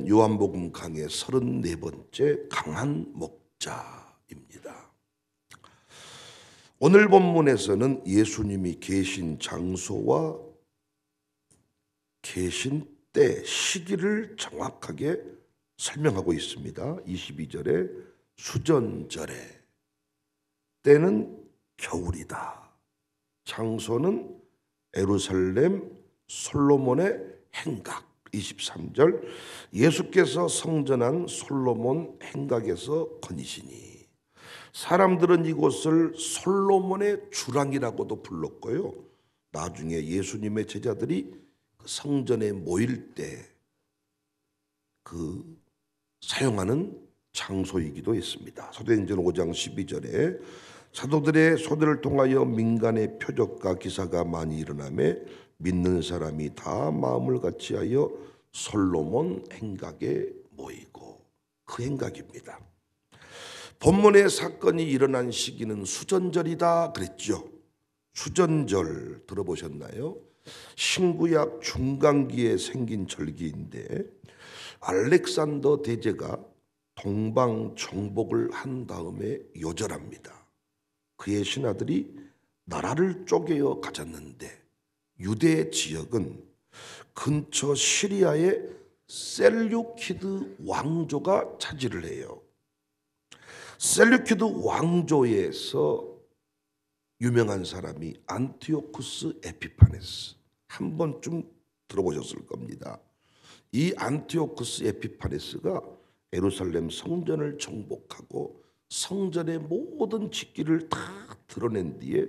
오늘은 요한복음 강의 34번째 강한 목자입니다. 오늘 본문에서는 예수님이 계신 장소와 계신 때, 시기를 정확하게 설명하고 있습니다. 22절에 수전절에, 때는 겨울이다. 장소는 예루살렘 솔로몬의 행각. 23절, 예수께서 성전한 솔로몬 행각에서 거니시니. 사람들은 이곳을 솔로몬의 주랑이라고도 불렀고요, 나중에 예수님의 제자들이 성전에 모일 때 사용하는 장소이기도 했습니다. 사도행전 5장 12절에 사도들의 소대를 통하여 민간의 표적과 기사가 많이 일어나며 믿는 사람이 다 마음을 같이하여 솔로몬 행각에 모이고, 그 행각입니다. 본문의 사건이 일어난 시기는 수전절이다 그랬죠. 수전절 들어보셨나요? 신구약 중간기에 생긴 절기인데, 알렉산더 대제가 동방 정복을 한 다음에 요절합니다. 그의 신하들이 나라를 쪼개어 가졌는데, 유대 지역은 근처 시리아의 셀류키드 왕조가 차지를 해요. 셀류키드 왕조에서 유명한 사람이 안티오쿠스 에피파네스, 한 번쯤 들어보셨을 겁니다. 이 안티오쿠스 에피파네스가 예루살렘 성전을 정복하고 성전의 모든 직기를 다 드러낸 뒤에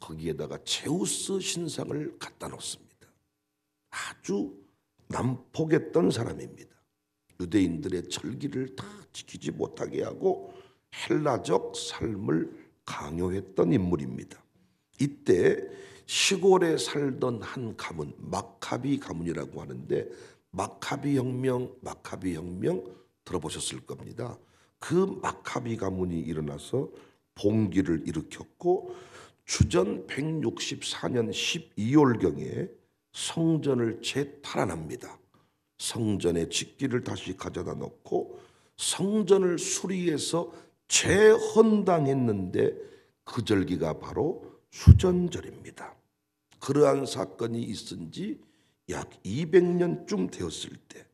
거기에다가 제우스 신상을 갖다 놓습니다. 아주 난폭했던 사람입니다. 유대인들의 절기를 다 지키지 못하게 하고 헬라적 삶을 강요했던 인물입니다. 이때 시골에 살던 한 가문, 마카비 가문이라고 하는데, 마카비 혁명 들어보셨을 겁니다. 그 마카비 가문이 일어나서 봉기를 일으켰고, 주전 164년 12월경에 성전을 재탈환합니다. 성전의 직기를 다시 가져다 놓고 성전을 수리해서 재헌당했는데, 그 절기가 바로 수전절입니다. 그러한 사건이 있은 지 약 200년쯤 되었을 때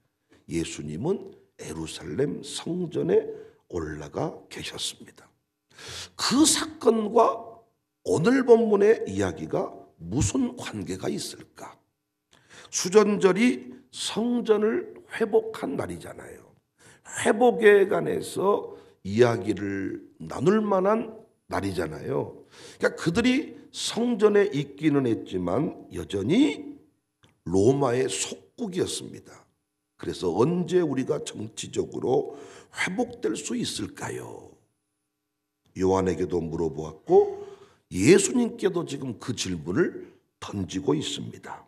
예수님은 예루살렘 성전에 올라가 계셨습니다. 그 사건과 오늘 본문의 이야기가 무슨 관계가 있을까? 수전절이 성전을 회복한 날이잖아요. 회복에 관해서 이야기를 나눌 만한 날이잖아요. 그러니까 그들이 성전에 있기는 했지만 여전히 로마의 속국이었습니다. 그래서 언제 우리가 정치적으로 회복될 수 있을까요? 요한에게도 물어보았고 예수님께도 지금 그 질문을 던지고 있습니다.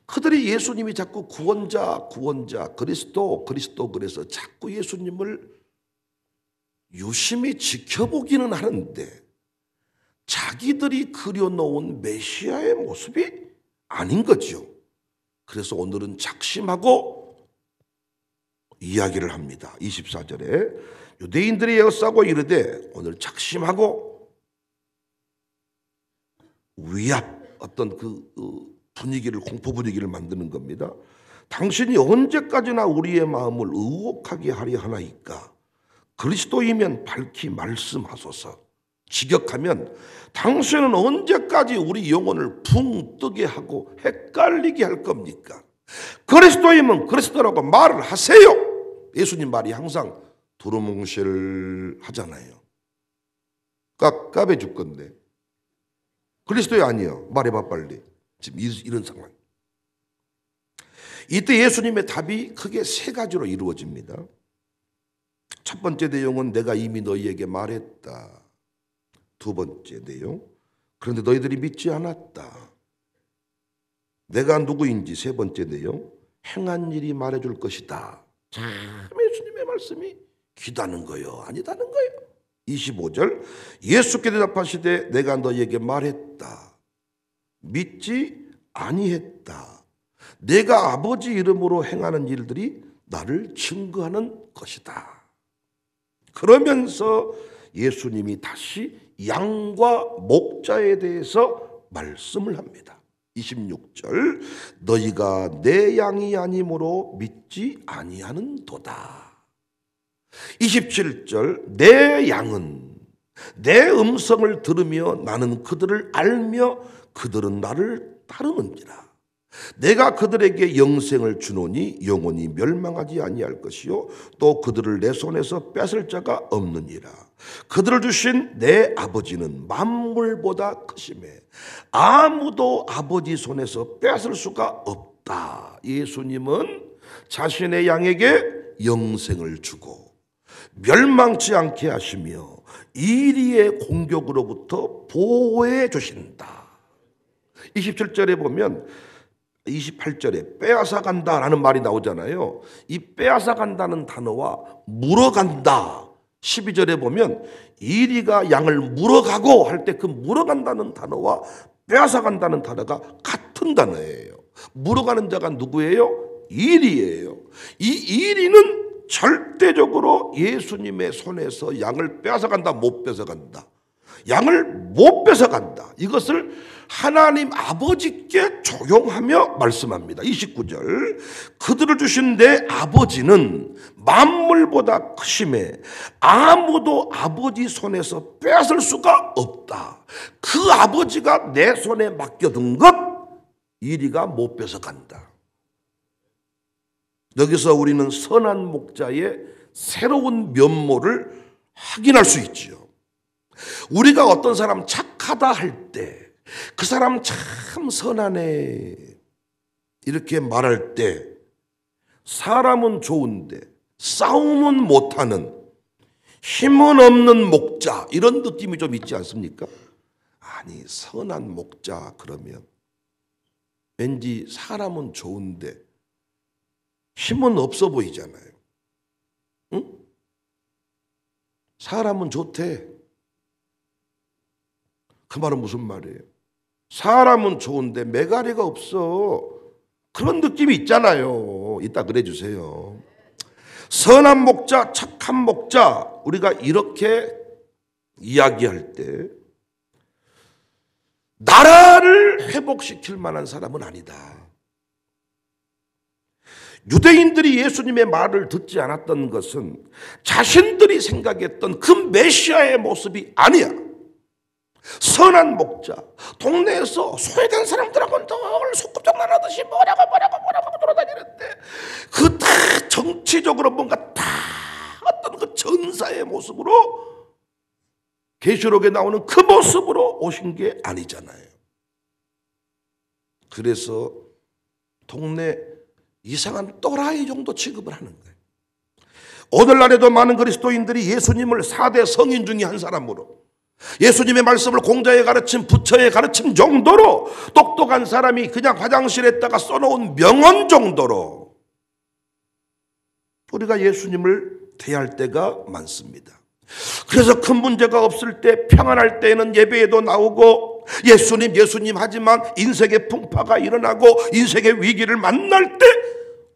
그들이 예수님이 자꾸 구원자, 그리스도 그래서 자꾸 예수님을 유심히 지켜보기는 하는데, 자기들이 그려놓은 메시아의 모습이 아닌 거죠. 그래서 오늘은 작심하고 이야기를 합니다. 24절에 유대인들이 에워싸고 이르되, 오늘 작심하고 위압, 어떤 분위기를, 공포 분위기를 만드는 겁니다. 당신이 언제까지나 우리의 마음을 의혹하게 하려 하나이까? 그리스도이면 밝히 말씀하소서. 직역하면 당신은 언제까지 우리 영혼을 붕 뜨게 하고 헷갈리게 할 겁니까? 그리스도이면 그리스도라고 말을 하세요. 예수님 말이 항상 두루뭉실 하잖아요. 깝깝해 줄 건데. 그리스도이 아니요, 말해봐 빨리. 지금 이런 상황. 이때 예수님의 답이 크게 세 가지로 이루어집니다. 첫 번째 내용은 내가 이미 너희에게 말했다. 두 번째 내용, 그런데 너희들이 믿지 않았다. 내가 누구인지. 세 번째 내용, 행한 일이 말해줄 것이다. 참 예수님의 말씀이 귀다는 거요, 아니다는 거요. 25절, 예수께 대답하시되 내가 너희에게 말했다. 믿지 아니했다. 내가 아버지 이름으로 행하는 일들이 나를 증거하는 것이다. 그러면서 예수님이 다시 양과 목자에 대해서 말씀을 합니다. 26절, 너희가 내 양이 아니므로 믿지 아니하는도다. 27절, 내 양은 내 음성을 들으며 나는 그들을 알며 그들은 나를 따르는지라. 내가 그들에게 영생을 주노니 영원히 멸망하지 아니할 것이요 또 그들을 내 손에서 뺏을 자가 없느니라. 그들을 주신 내 아버지는 만물보다 크심에 아무도 아버지 손에서 뺏을 수가 없다. 예수님은 자신의 양에게 영생을 주고 멸망치 않게 하시며 이리의 공격으로부터 보호해 주신다. 27절에 보면 28절에 빼앗아 간다라는 말이 나오잖아요. 이 빼앗아 간다는 단어와 물어간다, 12절에 보면 이리가 양을 물어가고 할 때 그 물어간다는 단어와 빼앗아 간다는 단어가 같은 단어예요. 물어가는 자가 누구예요? 이리예요. 이 이리는 절대적으로 예수님의 손에서 양을 빼앗아 간다, 못 빼앗아 간다. 양을 못 빼앗아 간다. 이것을 하나님 아버지께 적용하며 말씀합니다. 29절, 그들을 주신 내 아버지는 만물보다 크심에 아무도 아버지 손에서 빼앗을 수가 없다. 그 아버지가 내 손에 맡겨둔 것 이리가 못 뺏어 간다. 여기서 우리는 선한 목자의 새로운 면모를 확인할 수 있지요. 우리가 어떤 사람 착하다 할 때 그 사람 참 선하네 이렇게 말할 때 사람은 좋은데 싸움은 못하는 힘은 없는 목자 이런 느낌이 좀 있지 않습니까? 아니 선한 목자 그러면 왠지 사람은 좋은데 힘은 없어 보이잖아요. 응? 사람은 좋대. 그 말은 무슨 말이에요? 사람은 좋은데 매가리가 없어. 그런 느낌이 있잖아요. 이따 그래 주세요. 선한 목자, 착한 목자, 우리가 이렇게 이야기할 때 나라를 회복시킬 만한 사람은 아니다. 유대인들이 예수님의 말을 듣지 않았던 것은 자신들이 생각했던 그 메시아의 모습이 아니야. 선한 목자, 동네에서 소외된 사람들하고는 늘 속꿉장난하듯이 뭐라고 돌아다니는데 그 다 정치적으로 뭔가 다 어떤 그 전사의 모습으로 계시록에 나오는 그 모습으로 오신 게 아니잖아요. 그래서 동네 이상한 또라이 정도 취급을 하는 거예요. 오늘날에도 많은 그리스도인들이 예수님을 4대 성인 중에 한 사람으로 예수님의 말씀을 공자의 가르침, 부처의 가르침 정도로 똑똑한 사람이 그냥 화장실에다가 써놓은 명언 정도로 우리가 예수님을 대할 때가 많습니다. 그래서 큰 문제가 없을 때 평안할 때에는 예배에도 나오고 예수님 하지만 인생의 풍파가 일어나고 인생의 위기를 만날 때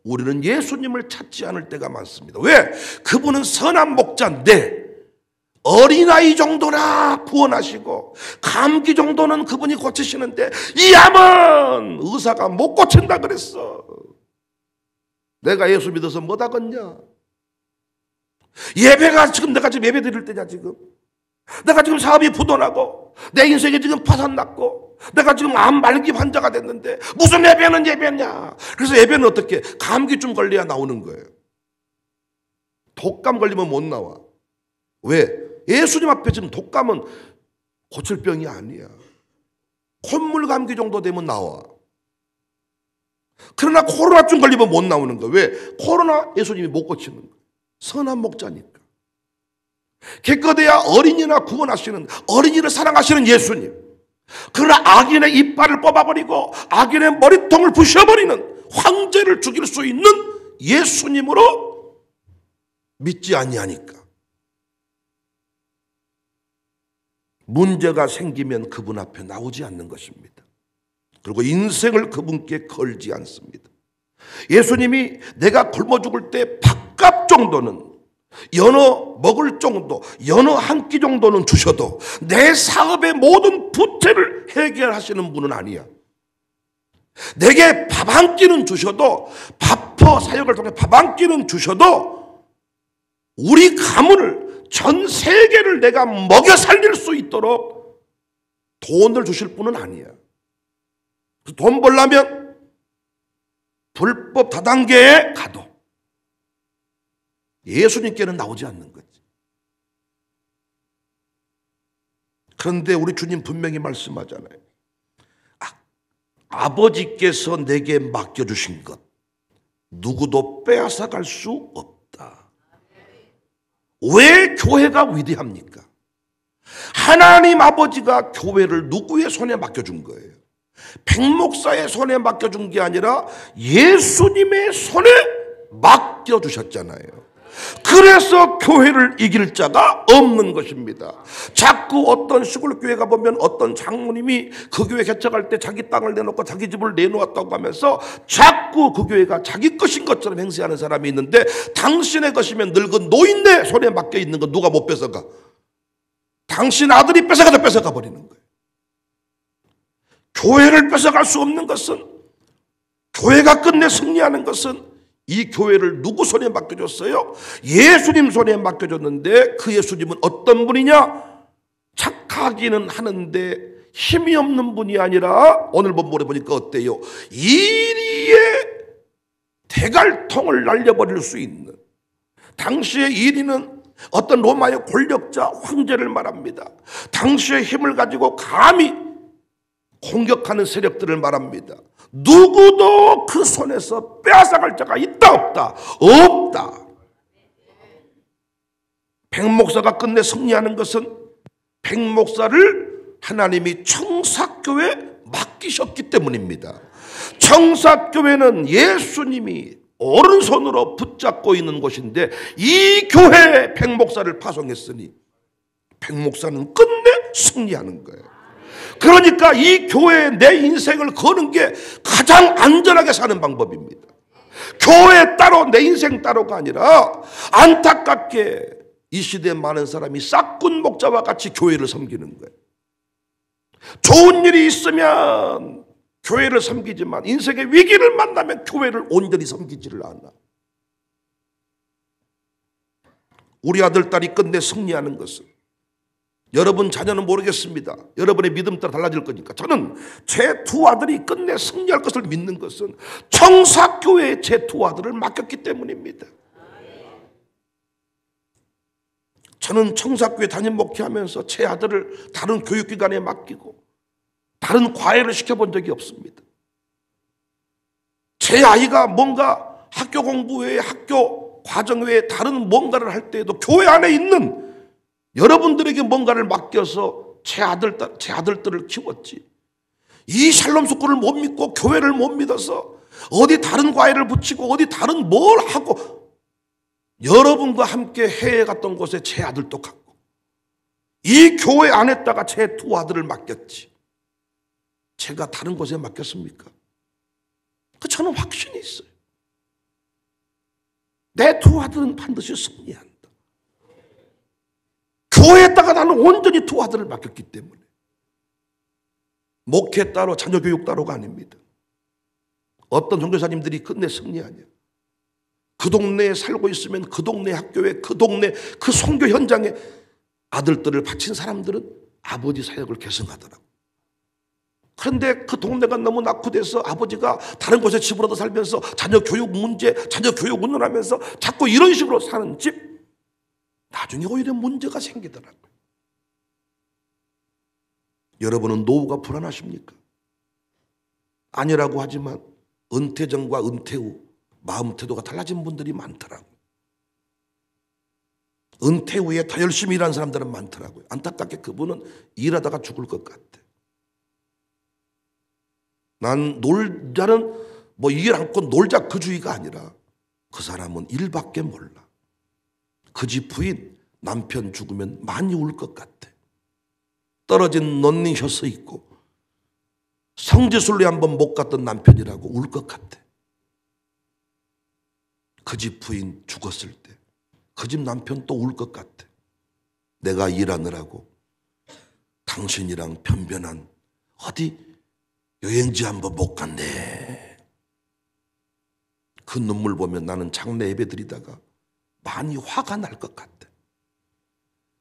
우리는 예수님을 찾지 않을 때가 많습니다. 왜? 그분은 선한 목자인데 어린아이 정도나 구원하시고 감기 정도는 그분이 고치시는데 이 암은 의사가 못 고친다 그랬어. 내가 예수 믿어서 뭐하겠냐? 예배가 지금 내가 지금 예배 드릴 때냐 지금? 내가 지금 사업이 부도나고 내 인생이 지금 파산났고 내가 지금 암 말기 환자가 됐는데 무슨 예배는 예배냐? 그래서 예배는 어떻게? 감기좀 걸려야 나오는 거예요. 독감 걸리면 못 나와. 왜? 예수님 앞에 지금 독감은 고칠 병이 아니야. 콧물 감기 정도 되면 나와. 그러나 코로나쯤 걸리면 못 나오는 거야. 왜? 코로나 예수님이 못 고치는 거야. 선한 목자니까. 기껏해야 어린이나 구원하시는 어린이를 사랑하시는 예수님. 그러나 악인의 이빨을 뽑아버리고 악인의 머리통을 부셔버리는 황제를 죽일 수 있는 예수님으로 믿지 아니하니까. 문제가 생기면 그분 앞에 나오지 않는 것입니다. 그리고 인생을 그분께 걸지 않습니다. 예수님이 내가 굶어 죽을 때 밥값 정도는, 연어 먹을 정도, 연어 한 끼 정도는 주셔도 내 사업의 모든 부채를 해결하시는 분은 아니야. 내게 밥 한 끼는 주셔도, 밥퍼 사역을 통해 밥 한 끼는 주셔도 우리 가문을, 전 세계를 내가 먹여 살릴 수 있도록 돈을 주실 분은 아니야. 돈 벌려면 불법 다단계에 가도 예수님께는 나오지 않는 거지. 그런데 우리 주님 분명히 말씀하잖아요. 아버지께서 내게 맡겨주신 것 누구도 빼앗아갈 수 없다. 왜 교회가 위대합니까? 하나님 아버지가 교회를 누구의 손에 맡겨준 거예요? 백목사의 손에 맡겨준 게 아니라 예수님의 손에 맡겨주셨잖아요. 그래서 교회를 이길 자가 없는 것입니다. 자꾸 어떤 시골 교회 가보면 어떤 장로님이 그 교회 개척할 때 자기 땅을 내놓고 자기 집을 내놓았다고 하면서 자꾸 그 교회가 자기 것인 것처럼 행세하는 사람이 있는데, 당신의 것이면 늙은 노인네 손에 맡겨 있는 거 누가 못 뺏어가? 당신 아들이 뺏어가도 뺏어가 버리는 거예요. 교회를 뺏어갈 수 없는 것은, 교회가 끝내 승리하는 것은 이 교회를 누구 손에 맡겨줬어요? 예수님 손에 맡겨줬는데, 그 예수님은 어떤 분이냐? 착하기는 하는데 힘이 없는 분이 아니라, 오늘 본문에 보니까 어때요? 이리의 대갈통을 날려버릴 수 있는, 당시의 이리는 어떤 로마의 권력자, 황제를 말합니다. 당시의 힘을 가지고 감히 공격하는 세력들을 말합니다. 누구도 그 손에서 빼앗아갈 자가 있다 없다? 없다. 백목사가 끝내 승리하는 것은 백목사를 하나님이 청사교회에 맡기셨기 때문입니다. 청사교회는 예수님이 오른손으로 붙잡고 있는 곳인데, 이 교회에 백목사를 파송했으니 백목사는 끝내 승리하는 거예요. 그러니까 이 교회에 내 인생을 거는 게 가장 안전하게 사는 방법입니다. 교회 따로, 내 인생 따로가 아니라, 안타깝게 이 시대에 많은 사람이 싹군 목자와 같이 교회를 섬기는 거예요. 좋은 일이 있으면 교회를 섬기지만 인생의 위기를 만나면 교회를 온전히 섬기지를 않아. 우리 아들, 딸이 끝내 승리하는 것은, 여러분 자녀는 모르겠습니다. 여러분의 믿음 따라 달라질 거니까, 저는 제 두 아들이 끝내 승리할 것을 믿는 것은 청사교회에 제 두 아들을 맡겼기 때문입니다. 저는 청사교회 담임 목회하면서 제 아들을 다른 교육기관에 맡기고 다른 과외를 시켜본 적이 없습니다. 제 아이가 뭔가 학교 공부 외에, 학교 과정 외에 다른 뭔가를 할 때에도 교회 안에 있는 여러분들에게 뭔가를 맡겨서 제 아들들을 키웠지. 이 샬롬 스쿨을 못 믿고 교회를 못 믿어서 어디 다른 과외를 붙이고 어디 다른 뭘 하고, 여러분과 함께 해외 갔던 곳에 제 아들도 갔고, 이 교회 안에다가 제 두 아들을 맡겼지. 제가 다른 곳에 맡겼습니까? 저는 확신이 있어요. 내 두 아들은 반드시 승리한다. 교회에다가 나는 온전히 두 아들을 맡겼기 때문에. 목회 따로, 자녀 교육 따로가 아닙니다. 어떤 선교사님들이 끝내 승리하냐? 그 동네에 살고 있으면 그 동네 학교에, 그 동네 그 선교 현장에 아들들을 바친 사람들은 아버지 사역을 계승하더라고. 그런데 그 동네가 너무 낙후돼서 아버지가 다른 곳에 집을 얻어 살면서 자녀 교육 문제, 자녀 교육 운운하면서 자꾸 이런 식으로 사는 집, 나중에 오히려 문제가 생기더라고요. 여러분은 노후가 불안하십니까? 아니라고 하지만 은퇴 전과 은퇴 후 마음 태도가 달라진 분들이 많더라고요. 은퇴 후에 더 열심히 일하는 사람들은 많더라고요. 안타깝게 그분은 일하다가 죽을 것 같아. 난 놀자는 뭐 일 않고 놀자 그 주의가 아니라, 그 사람은 일밖에 몰라. 그 집 부인 남편 죽으면 많이 울 것 같아. 떨어진 논닝 혀서 있고 성지순례 한번 못 갔던 남편이라고 울 것 같아. 그 집 부인 죽었을 때 그 집 남편 또 울 것 같아. 내가 일하느라고 당신이랑 변변한 어디 여행지 한번 못 갔네. 그 눈물 보면 나는 장례 예배 드리다가 많이 화가 날 것 같아.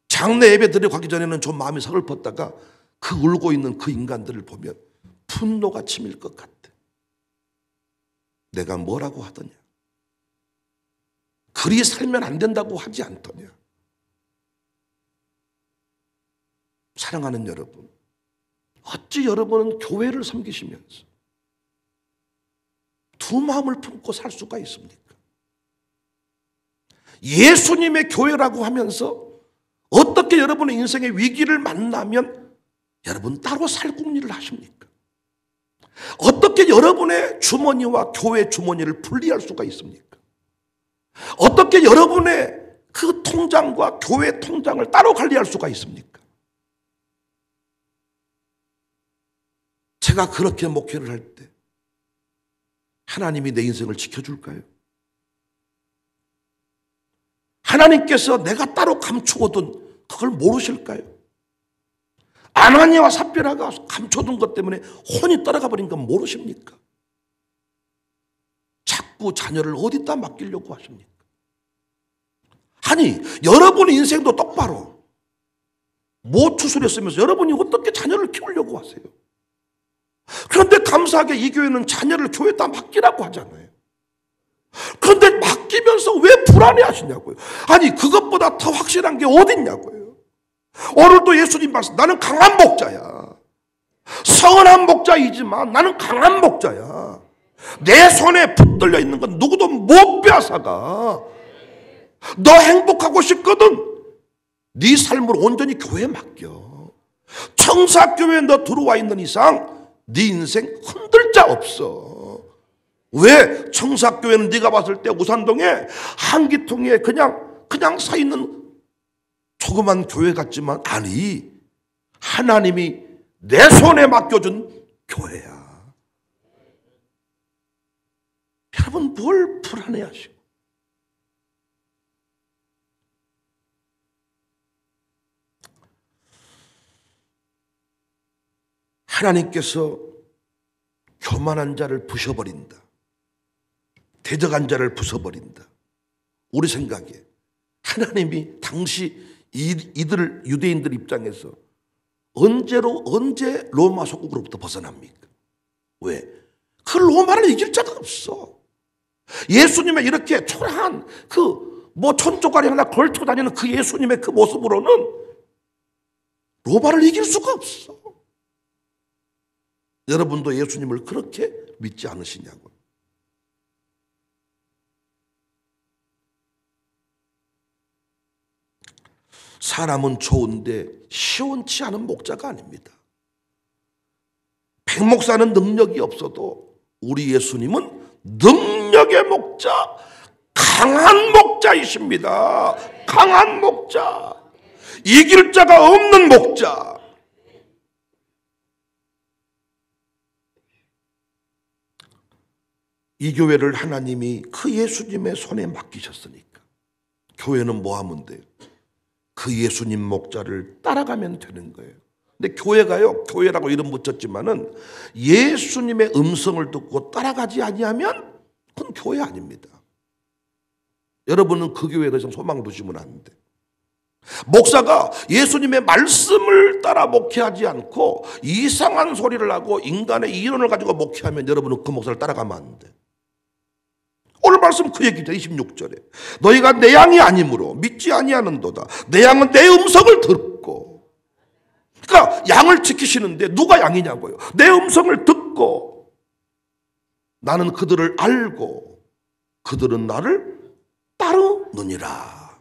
장례 예배 드리러 가기 전에는 좀 마음이 서글펐다가 그 울고 있는 그 인간들을 보면 분노가 치밀 것 같아. 내가 뭐라고 하더냐? 그리 살면 안 된다고 하지 않더냐? 사랑하는 여러분, 어찌 여러분은 교회를 섬기시면서 두 마음을 품고 살 수가 있습니까? 예수님의 교회라고 하면서 어떻게 여러분의 인생의 위기를 만나면 여러분 따로 살 궁리를 하십니까? 어떻게 여러분의 주머니와 교회 주머니를 분리할 수가 있습니까? 어떻게 여러분의 그 통장과 교회 통장을 따로 관리할 수가 있습니까? 제가 그렇게 목회를 할 때 하나님이 내 인생을 지켜줄까요? 하나님께서 내가 따로 감추어둔 그걸 모르실까요? 아나니아와 삽비라가 감춰둔 것 때문에 혼이 떠나가 버린 건 모르십니까? 자꾸 자녀를 어디다 맡기려고 하십니까? 아니, 여러분의 인생도 똑바로 못 추스렸으면서 여러분이 어떻게 자녀를 키우려고 하세요? 그런데 감사하게 이 교회는 자녀를 교회에다 맡기라고 하잖아요. 그런데 맡기면서 왜 불안해 하시냐고요. 아니, 그것보다 더 확실한 게 어딨냐고요. 오늘도 예수님 말씀, 나는 강한 목자야. 선한 목자이지만 나는 강한 목자야. 내 손에 붙들려 있는 건 누구도 못 빼앗아가. 너 행복하고 싶거든. 네 삶을 온전히 교회에 맡겨. 청사교회에 너 들어와 있는 이상 네 인생 흔들 자 없어. 왜? 청사교회는 네가 봤을 때 우산동에 한기통에 그냥 서 있는 조그만 교회 같지만 아니, 하나님이 내 손에 맡겨준 교회야. 여러분 뭘 불안해하시고. 하나님께서 교만한 자를 부셔버린다. 대적한 자를 부숴버린다. 우리 생각에 하나님이 당시 이들 유대인들 입장에서 언제 로마 속국으로부터 벗어납니까? 왜? 그 로마를 이길 자가 없어. 예수님의 이렇게 초라한 천조가리 하나 걸쳐 다니는 그 예수님의 그 모습으로는 로마를 이길 수가 없어. 여러분도 예수님을 그렇게 믿지 않으시냐고요. 사람은 좋은데 시원치 않은 목자가 아닙니다. 백목사는 능력이 없어도 우리 예수님은 능력의 목자, 강한 목자이십니다. 강한 목자, 이길 자가 없는 목자. 이 교회를 하나님이 그 예수님의 손에 맡기셨으니까 교회는 뭐 하면 돼요? 그 예수님 목자를 따라가면 되는 거예요. 근데 교회가요, 교회라고 이름 붙였지만은 예수님의 음성을 듣고 따라가지 아니하면 그건 교회 아닙니다. 여러분은 그 교회에 더 이상 소망을 두시면 안 돼. 목사가 예수님의 말씀을 따라 목회하지 않고 이상한 소리를 하고 인간의 이론을 가지고 목회하면 여러분은 그 목사를 따라가면 안 돼. 오늘 말씀 그 얘기죠. 26절에 너희가 내 양이 아니므로 믿지 아니하는도다. 내 양은 내 음성을 듣고. 그러니까 양을 지키시는데 누가 양이냐고요. 내 음성을 듣고 나는 그들을 알고 그들은 나를 따르느니라.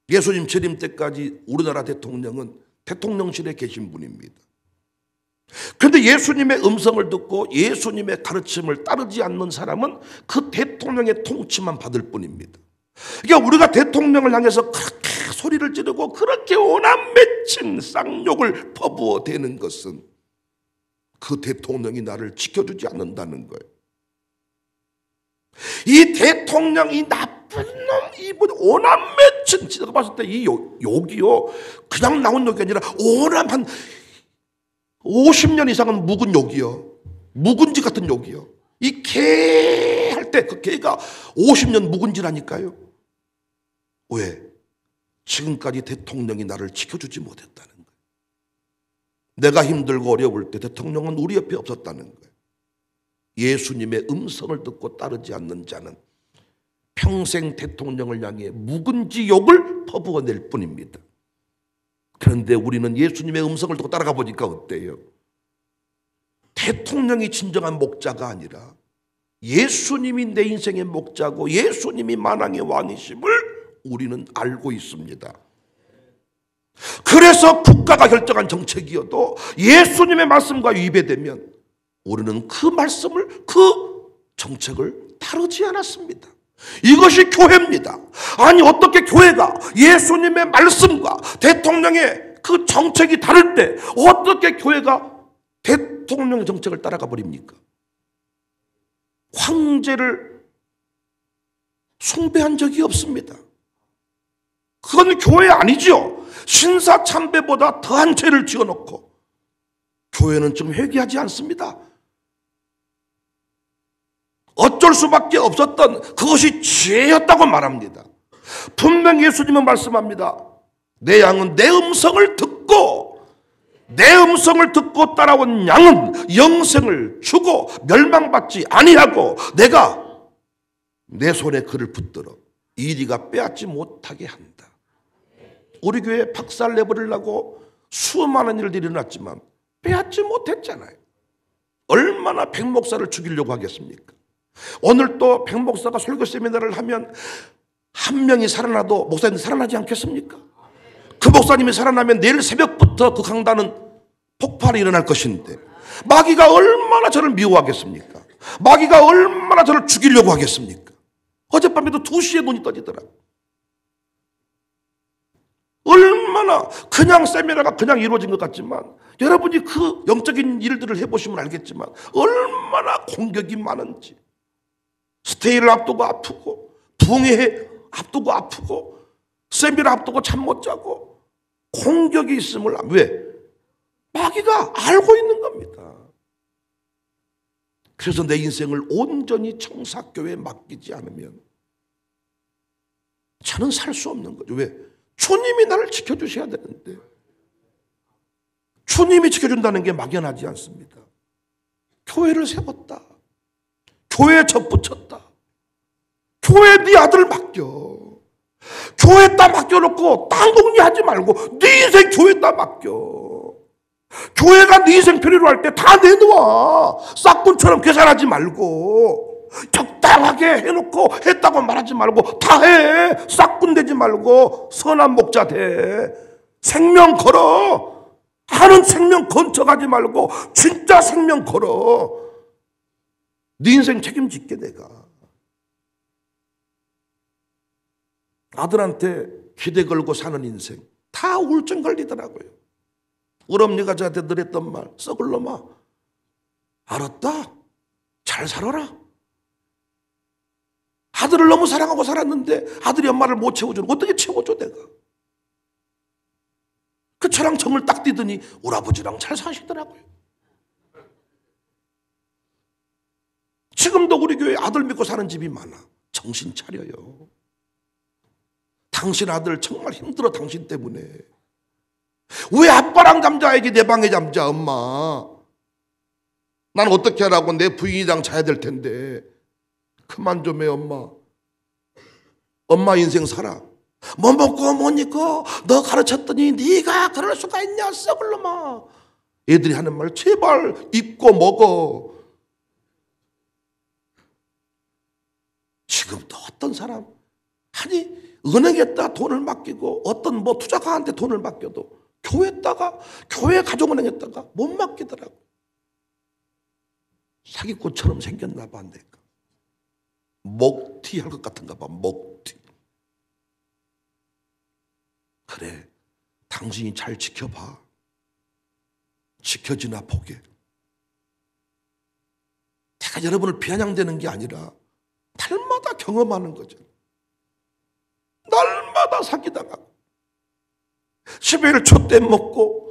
예수님 재림 때까지 우리나라 대통령은 대통령실에 계신 분입니다. 그런데 예수님의 음성을 듣고 예수님의 가르침을 따르지 않는 사람은 그 대통령의 통치만 받을 뿐입니다. 그러니까 우리가 대통령을 향해서 그렇게 소리를 지르고 그렇게 오남 맺힌 쌍욕을 퍼부어 대는 것은 그 대통령이 나를 지켜주지 않는다는 거예요. 이 대통령, 이 나쁜 놈, 이분 오남 맺힌, 제가 봤을 때 이 욕이요, 그냥 나온 욕이 아니라 오남 한 50년 이상은 묵은 욕이요. 묵은지 같은 욕이요. 이 개 할 때 그 개가 50년 묵은지라니까요. 왜? 지금까지 대통령이 나를 지켜주지 못했다는 거예요. 내가 힘들고 어려울 때 대통령은 우리 옆에 없었다는 거예요. 예수님의 음성을 듣고 따르지 않는 자는 평생 대통령을 향해 묵은지 욕을 퍼부어낼 뿐입니다. 그런데 우리는 예수님의 음성을 듣고 따라가 보니까 어때요? 대통령이 진정한 목자가 아니라 예수님이 내 인생의 목자고 예수님이 만왕의 왕이심을 우리는 알고 있습니다. 그래서 국가가 결정한 정책이어도 예수님의 말씀과 위배되면 우리는 그 말씀을, 그 정책을 다루지 않았습니다. 이것이 교회입니다. 아니 어떻게 교회가 예수님의 말씀과 대통령의 그 정책이 다를 때 어떻게 교회가 대통령의 정책을 따라가 버립니까? 황제를 숭배한 적이 없습니다. 그건 교회 아니죠. 신사 참배보다 더한 죄를 지어놓고 교회는 좀 회개하지 않습니다. 어쩔 수밖에 없었던 그것이 죄였다고 말합니다. 분명 예수님은 말씀합니다. 내 양은 내 음성을 듣고 따라온 양은 영생을 주고 멸망받지 아니하고 내가 내 손에 그를 붙들어 이리가 빼앗지 못하게 한다. 우리 교회에 박살 내버리려고 수많은 일들이 일어났지만 빼앗지 못했잖아요. 얼마나 백 목사를 죽이려고 하겠습니까? 오늘 또 백 목사가 설교 세미나를 하면 한 명이 살아나도 목사님 살아나지 않겠습니까? 그 목사님이 살아나면 내일 새벽부터 그 강단은 폭발이 일어날 것인데 마귀가 얼마나 저를 미워하겠습니까? 마귀가 얼마나 저를 죽이려고 하겠습니까? 어젯밤에도 2시에 눈이 떠지더라고요. 얼마나 그냥 세미나가 그냥 이루어진 것 같지만 여러분이 그 영적인 일들을 해보시면 알겠지만 얼마나 공격이 많은지, 스테이를 앞두고 아프고 부흥회 앞두고 아프고 세미나 앞두고 잠 못 자고 공격이 있음을 왜? 마귀가 알고 있는 겁니다. 그래서 내 인생을 온전히 청사교회에 맡기지 않으면 저는 살 수 없는 거죠. 왜? 주님이 나를 지켜주셔야 되는데 주님이 지켜준다는 게 막연하지 않습니다. 교회를 세웠다. 교회에 접붙였다. 교회에 네 아들 맡겨. 교회에다 맡겨놓고 땅 공리하지 말고 네 인생 교회에다 맡겨. 교회가 네 인생 편의로 할 때 다 내놓아. 싹군처럼 계산하지 말고 적당하게 해놓고 했다고 말하지 말고 다 해. 싹군 되지 말고 선한 목자 돼. 생명 걸어. 하는 생명 건쳐가지 말고 진짜 생명 걸어. 네 인생 책임질게 내가. 아들한테 기대 걸고 사는 인생 다 우울증 걸리더라고요. 우리 엄니가 저한테 늘 했던 말, 썩을 놈아 알았다? 잘 살아라. 아들을 너무 사랑하고 살았는데 아들이 엄마를 못 채워주는 어떻게 채워줘 내가. 그 저랑 정을 딱 띄더니 우리 아버지랑 잘 사시더라고요. 지금도 우리 교회 아들 믿고 사는 집이 많아. 정신 차려요. 당신 아들 정말 힘들어 당신 때문에. 왜 아빠랑 잠자야지 내 방에 잠자 엄마. 난 어떻게 하라고 내 부인이랑 자야 될 텐데. 그만 좀 해 엄마. 엄마 인생 살아. 뭐 먹고 뭐 입고 너 가르쳤더니 네가 그럴 수가 있냐 썩을 놈아. 애들이 하는 말 제발 입고 먹어. 지금도 어떤 사람 아니 은행에다 돈을 맡기고 어떤 뭐 투자가한테 돈을 맡겨도 교회에다가 교회 가족은행에다가 못 맡기더라고. 사기꾼처럼 생겼나 봐 내가. 먹튀 할 것 같은가 봐. 먹튀. 그래 당신이 잘 지켜봐. 지켜지나 보게. 제가 여러분을 비아냥대는 게 아니라 날마다 경험하는 거죠. 날마다 사기당하고 12일 초 때 먹고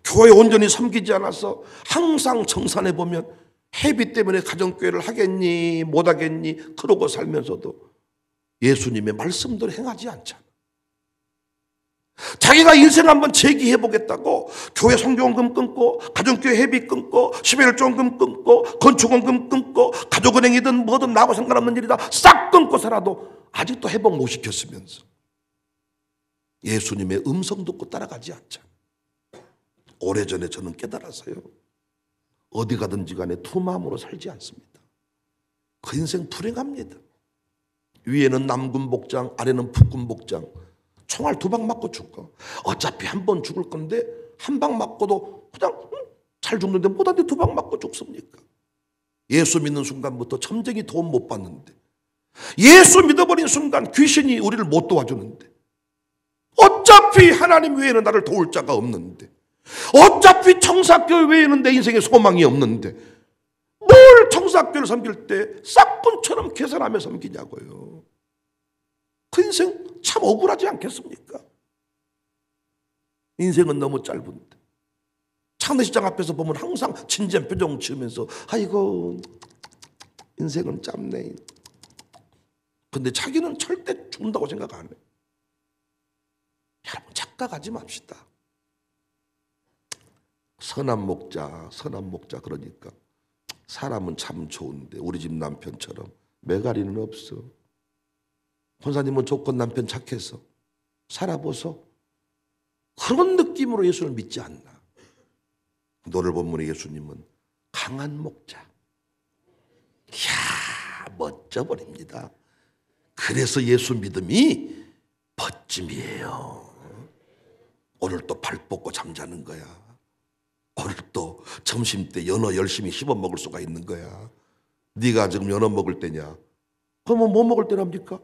교회 온전히 섬기지 않아서 항상 정산해 보면 회비 때문에 가정교회를 하겠니 못하겠니 그러고 살면서도 예수님의 말씀대로 행하지 않잖아. 자기가 인생 한번 재기해보겠다고 교회 성경금 끊고 가정교회 회비 끊고 11월 종금 끊고 건축원금 끊고 가족은행이든 뭐든 나하고 상관없는 일이다 싹 끊고 살아도 아직도 회복 못 시켰으면서 예수님의 음성 듣고 따라가지 않잖아. 오래전에 저는 깨달았어요. 어디 가든지 간에 두 마음으로 살지 않습니다. 그 인생 불행합니다. 위에는 남군 복장, 아래는 북군 복장. 총알 2방 맞고 죽고 어차피 한 번 죽을 건데 한 방 맞고도 그냥 잘 죽는데 못한데 2방 맞고 죽습니까? 예수 믿는 순간부터 점쟁이 도움 못 받는데 예수 믿어버린 순간 귀신이 우리를 못 도와주는데 어차피 하나님 외에는 나를 도울 자가 없는데 어차피 청사교회 외에는 내 인생에 소망이 없는데 뭘 청사교회를 섬길 때 싹군처럼 계산하며 섬기냐고요. 그 인생 참 억울하지 않겠습니까? 인생은 너무 짧은데 창례시장 앞에서 보면 항상 진지한 표정 지으면서 아이고 인생은 짧네. 근데 자기는 절대 죽는다고 생각 안 해. 여러분 착각하지 맙시다. 선한 목자 그러니까 사람은 참 좋은데 우리 집 남편처럼 매가리는 없어. 권사님은 좋건 남편 착해서 살아보소. 그런 느낌으로 예수를 믿지 않나. 오늘 본문의 예수님은 강한 목자. 이야 멋져버립니다. 그래서 예수 믿음이 멋짐이에요. 오늘 또 발 뻗고 잠자는 거야. 오늘 또 점심 때 연어 열심히 씹어 먹을 수가 있는 거야. 네가 지금 연어 먹을 때냐? 그러면 뭐 먹을 때랍니까?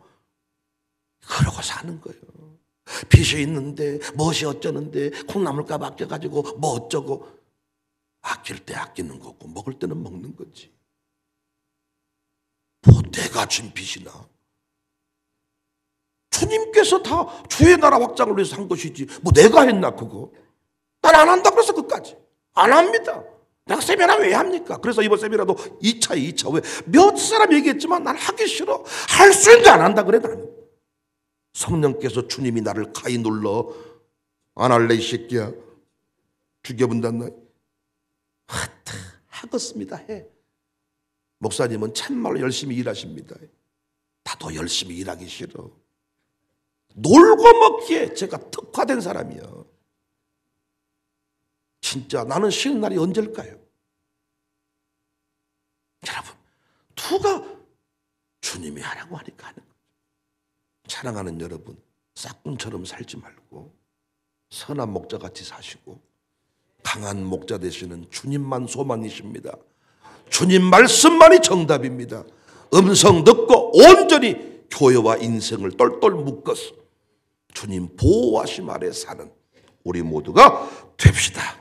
그러고 사는 거예요. 빚이 있는데 무엇이 어쩌는데 콩나물값 아껴가지고 뭐 어쩌고 아낄 때 아끼는 거고 먹을 때는 먹는 거지. 뭐 내가 진 빚이나 주님께서 다 주의 나라 확장을 위해서 한 것이지 뭐 내가 했나 그거. 난 안 한다 그래서 끝까지 안 합니다. 내가 세미나 왜 합니까? 그래서 이번 세미나도 2차 왜 몇 사람 얘기했지만 난 하기 싫어. 할 수 있는데 안 한다 그래 나는. 성령께서 주님이 나를 가히 눌러 안 할래 이 새끼야 죽여본단 나 하겠습니다 해. 목사님은 참말로 열심히 일하십니다. 나도 열심히 일하기 싫어. 놀고 먹기에 제가 특화된 사람이야. 진짜 나는 쉬는 날이 언제일까요? 여러분 누가 주님이 하라고 하니까 하는 거예요. 사랑하는 여러분 싹군처럼 살지 말고 선한 목자같이 사시고 강한 목자 되시는 주님만 소망이십니다. 주님 말씀만이 정답입니다. 음성 듣고 온전히 교회와 인생을 똘똘 묶어서 주님 보호하심 아래 사는 우리 모두가 됩시다.